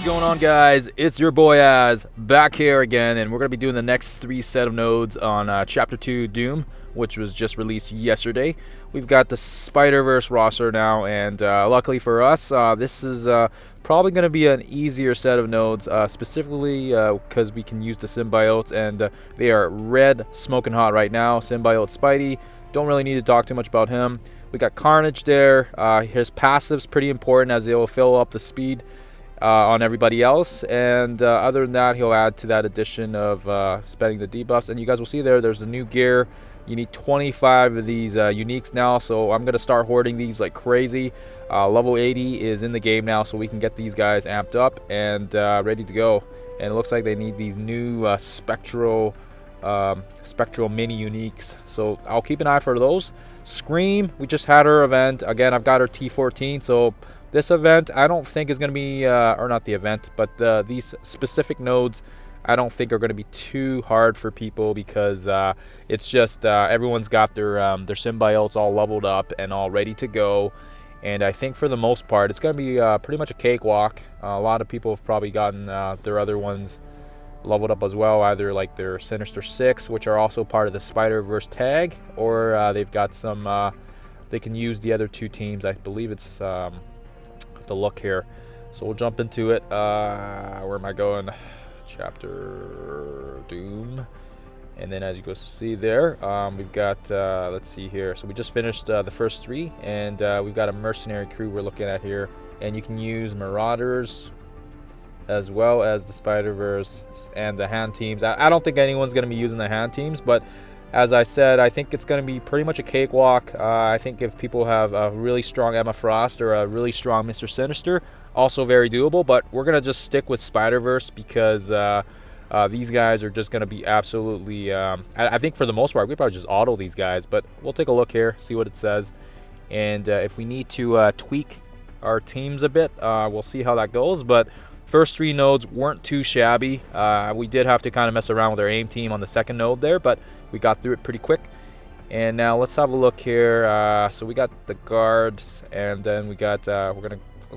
going on, guys? It's your boy Az back here again, and we're going to be doing the next 3 set of nodes on Chapter 2 Doom, which was just released yesterday. We've got the Spider-Verse roster now, and luckily for us, this is probably going to be an easier set of nodes, specifically because we can use the symbiotes, and they are red, smoking hot right now. Symbiote Spidey, don't really need to talk too much about him. We got Carnage there. His passive's pretty important as they will fill up the speed on everybody else, and other than that, he'll add to that addition of spending the debuffs. And you guys will see there's the new gear. You need 25 of these uniques now, so I'm gonna start hoarding these like crazy. Level 80 is in the game now, so we can get these guys amped up and ready to go. And it looks like they need these new spectral mini uniques, so I'll keep an eye for those. Scream, we just had her event again. I've got her T14, so this event I don't think is going to be, or not the event, but these specific nodes I don't think are going to be too hard for people, because it's just everyone's got their symbiotes all leveled up and all ready to go. And I think for the most part it's going to be pretty much a cakewalk. A lot of people have probably gotten their other ones leveled up as well, either like their Sinister Six, which are also part of the Spider-Verse tag, or they've got some they can use the other 2 teams. I believe it's I have to look here, so we'll jump into it. Where am I going? Chapter Doom. And then as you can see there, we've got let's see here, so we just finished the first 3, and we've got a mercenary crew we're looking at here, and you can use Marauders as well as the Spider-Verse and the hand teams. I don't think anyone's going to be using the hand teams, but as I said, I think it's going to be pretty much a cakewalk. I think if people have a really strong Emma Frost or a really strong Mr. Sinister, also very doable, but we're going to just stick with Spider-Verse because these guys are just going to be absolutely, I think for the most part, we probably just auto these guys, but we'll take a look here, see what it says. And if we need to tweak our teams a bit, we'll see how that goes. But first 3 nodes weren't too shabby. We did have to kind of mess around with our aim team on the second node there, but we got through it pretty quick. And now let's have a look here. So we got the guards, and then we got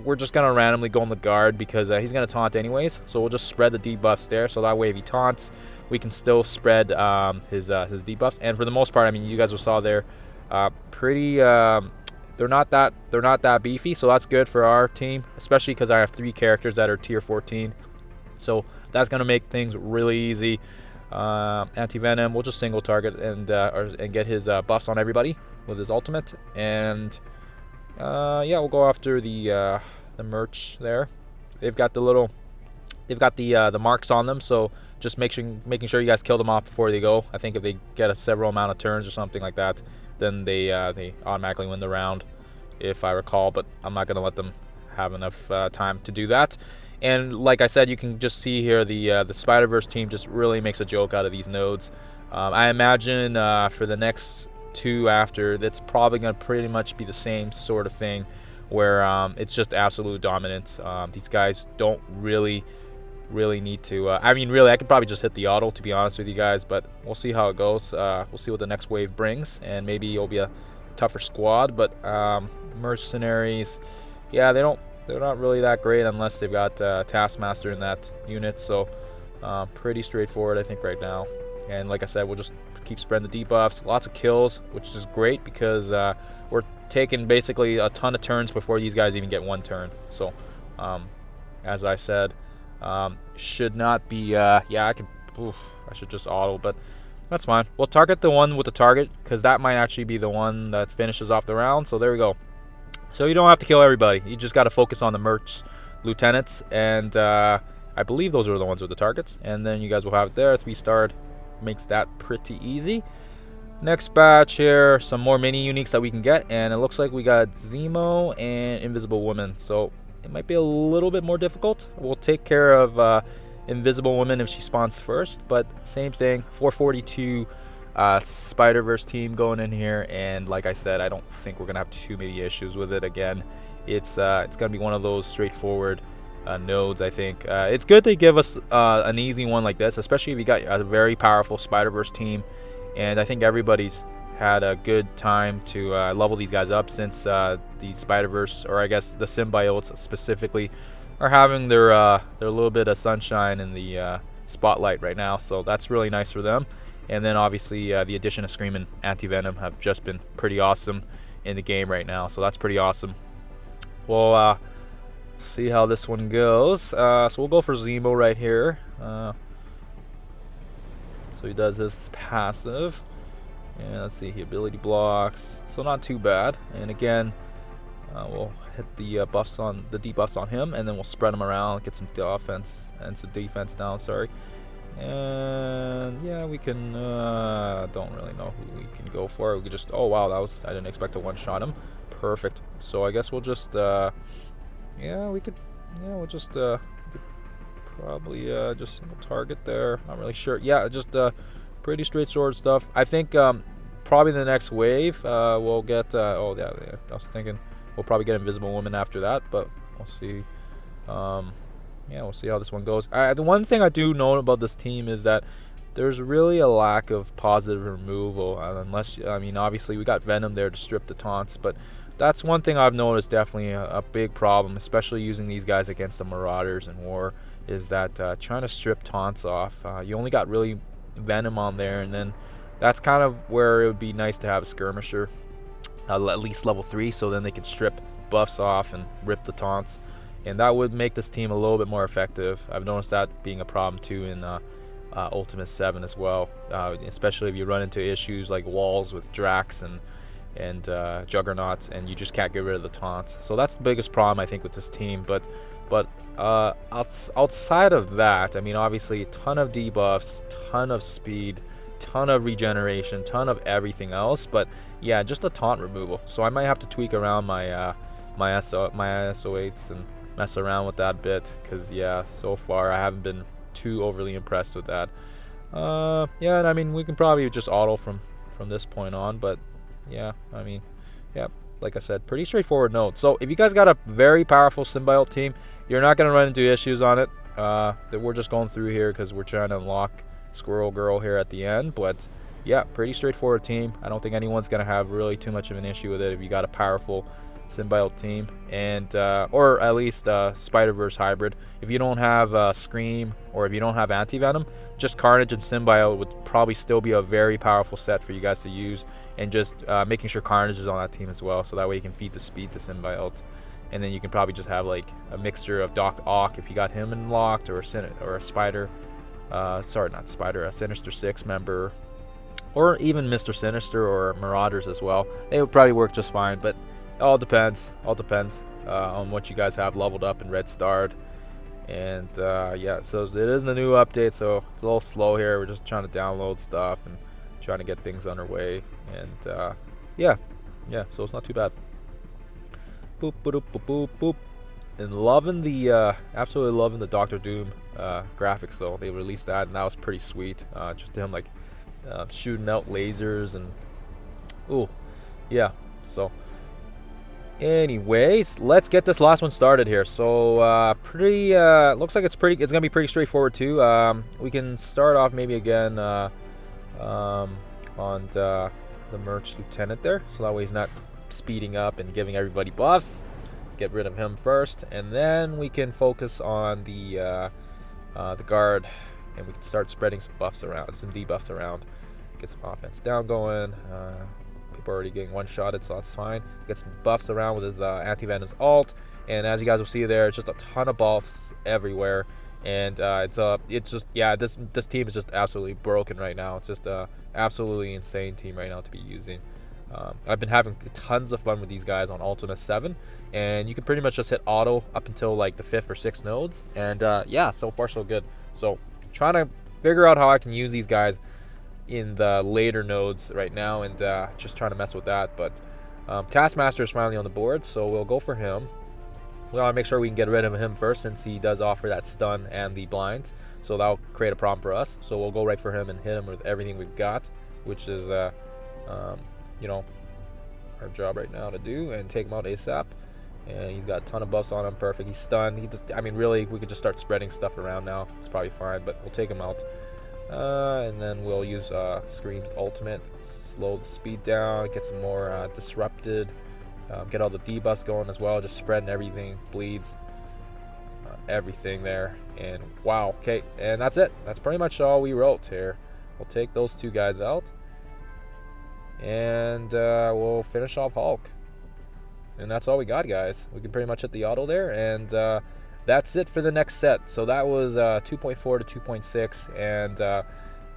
we're just gonna randomly go on the guard because he's gonna taunt anyways. So we'll just spread the debuffs there, so that way if he taunts, we can still spread his debuffs. And for the most part, I mean, you guys saw there, pretty. They're not that beefy, so that's good for our team, especially because I have 3 characters that are tier 14, so that's gonna make things really easy. Anti-venom, we'll just single target and get his buffs on everybody with his ultimate, and yeah, we'll go after the merch there. They've got the marks on them, so just making sure you guys kill them off before they go. I think if they get a several amount of turns or something like that, then they automatically win the round, if I recall, but I'm not going to let them have enough time to do that. And like I said, you can just see here the Spider-Verse team just really makes a joke out of these nodes. I imagine for the next 2 after, that's probably going to pretty much be the same sort of thing, where it's just absolute dominance. These guys don't really need to, I mean, really, I could probably just hit the auto, to be honest with you guys, but we'll see how it goes. We'll see what the next wave brings, and maybe it'll be a tougher squad. But mercenaries, yeah, they're not really that great unless they've got Taskmaster in that unit, so pretty straightforward, I think, right now. And like I said, we'll just keep spreading the debuffs, lots of kills, which is great because we're taking basically a ton of turns before these guys even get 1 turn. So as I said, should not be yeah, I should just auto, but that's fine. We'll target the one with the target, because that might actually be the one that finishes off the round. So there we go. So you don't have to kill everybody, you just got to focus on the merch lieutenants, and I believe those are the ones with the targets, and then you guys will have it there. 3-star makes that pretty easy. Next batch here, some more mini uniques that we can get, and it looks like we got Zemo and Invisible Woman, so it might be a little bit more difficult. We'll take care of Invisible Woman if she spawns first, but same thing, 442 Spider-Verse team going in here, and like I said, I don't think we're gonna have too many issues with it. Again, it's gonna be one of those straightforward nodes. I think it's good they give us an easy one like this, especially if you got a very powerful Spider-Verse team, and I think everybody's had a good time to level these guys up since the Spider-Verse, or I guess the symbiotes specifically, are having their little bit of sunshine in the spotlight right now, so that's really nice for them. And then obviously the addition of Scream and Anti-Venom have just been pretty awesome in the game right now, so that's pretty awesome. We'll see how this one goes. So we'll go for Zemo right here. So he does his passive. And let's see, he ability blocks, so not too bad. And again, we'll hit the debuffs on him, and then we'll spread him around, get some offense and some defense down. Sorry. And yeah, we can don't really know who we can go for. We could just, oh wow, I didn't expect to one-shot him. Perfect. So I guess we'll just we'll just probably just single target there. Not really sure. Yeah, just pretty straightforward stuff. I think probably the next wave we'll get I was thinking we'll probably get Invisible Woman after that, but we'll see. We'll see how this one goes. The one thing I do know about this team is that there's really a lack of positive removal, unless, I mean, obviously we got Venom there to strip the taunts, but that's one thing I've noticed definitely a big problem, especially using these guys against the Marauders in War, is that trying to strip taunts off. You only got really Venom on there, and then that's kind of where it would be nice to have a Skirmisher, at least level 3, so then they can strip buffs off and rip the taunts. And that would make this team a little bit more effective. I've noticed that being a problem too in Ultimate 7 as well, especially if you run into issues like walls with Drax and Juggernauts, and you just can't get rid of the taunts. So that's the biggest problem I think with this team. But outside of that, I mean, obviously a ton of debuffs, ton of speed, ton of regeneration, ton of everything else. But yeah, just a taunt removal. So I might have to tweak around my my ISO8s and mess around with that bit, because yeah, so far I haven't been too overly impressed with that. And I mean, we can probably just auto from this point on, but yeah, I mean, yeah, like I said, pretty straightforward note. So if you guys got a very powerful symbiote team, you're not going to run into issues on it. That we're just going through here because we're trying to unlock Squirrel Girl here at the end. But yeah, pretty straightforward team. I don't think anyone's going to have really too much of an issue with it if you got a powerful symbiote team, and or at least Spider-Verse hybrid. If you don't have Scream, or if you don't have Anti-Venom, just Carnage and Symbiote would probably still be a very powerful set for you guys to use, and just making sure Carnage is on that team as well, so that way you can feed the speed to Symbiote. And then you can probably just have like a mixture of Doc Ock if you got him unlocked, or a Spider, a Sinister Six member, or even Mr. Sinister or Marauders as well. They would probably work just fine, but all depends on what you guys have leveled up and red starred. And yeah, so it is the new update, so it's a little slow here. We're just trying to download stuff and trying to get things underway. And yeah, so it's not too bad. Boop, boop, boop, boop, boop. And loving the absolutely loving the Doctor Doom graphics though. They released that, and that was pretty sweet. Just him like shooting out lasers, and oh yeah. So anyways, let's get this last one started here. So looks like it's gonna be pretty straightforward too. We can start off maybe again on the Merch Lieutenant there, so that way he's not speeding up and giving everybody buffs. Get rid of him first, and then we can focus on the guard, and we can start spreading some buffs around, some debuffs around, get some offense down going. People are already getting one-shotted, so that's fine. Get some buffs around with his Anti-Venom's ult, and as you guys will see there, it's just a ton of buffs everywhere. And it's just, yeah, this team is just absolutely broken right now. It's just a absolutely insane team right now to be using. I've been having tons of fun with these guys on Ultimate 7, and you can pretty much just hit auto up until like the 5th or 6th nodes, and yeah, so far so good. So trying to figure out how I can use these guys in the later nodes right now, and just trying to mess with that. But Taskmaster is finally on the board, so we'll go for him. We want to make sure we can get rid of him first, since he does offer that stun and the blinds, so that'll create a problem for us. So we'll go right for him and hit him with everything we've got, which is you know, our job right now to do, and take him out ASAP. And he's got a ton of buffs on him. Perfect. He's stunned. He just, I mean, really, we could just start spreading stuff around now. It's probably fine, but we'll take him out. And then we'll use Scream's ultimate, slow the speed down, get some more disrupted, get all the debuffs going as well, just spreading everything, bleeds. everything there. And wow, okay, and that's it. That's pretty much all we wrote here. We'll take those two guys out, and we'll finish off Hulk. And that's all we got, guys. We can pretty much hit the auto there, and that's it for the next set. So that was 2.4 to 2.6, and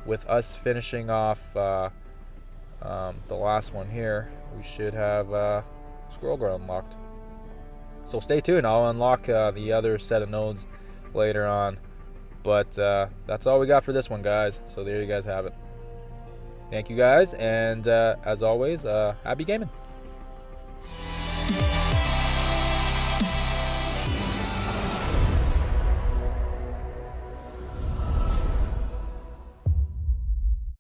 with us finishing off the last one here, we should have Squirrel Girl unlocked. So stay tuned. I'll unlock the other set of nodes later on. But that's all we got for this one, guys. So there you guys have it. Thank you, guys. And as always, happy gaming.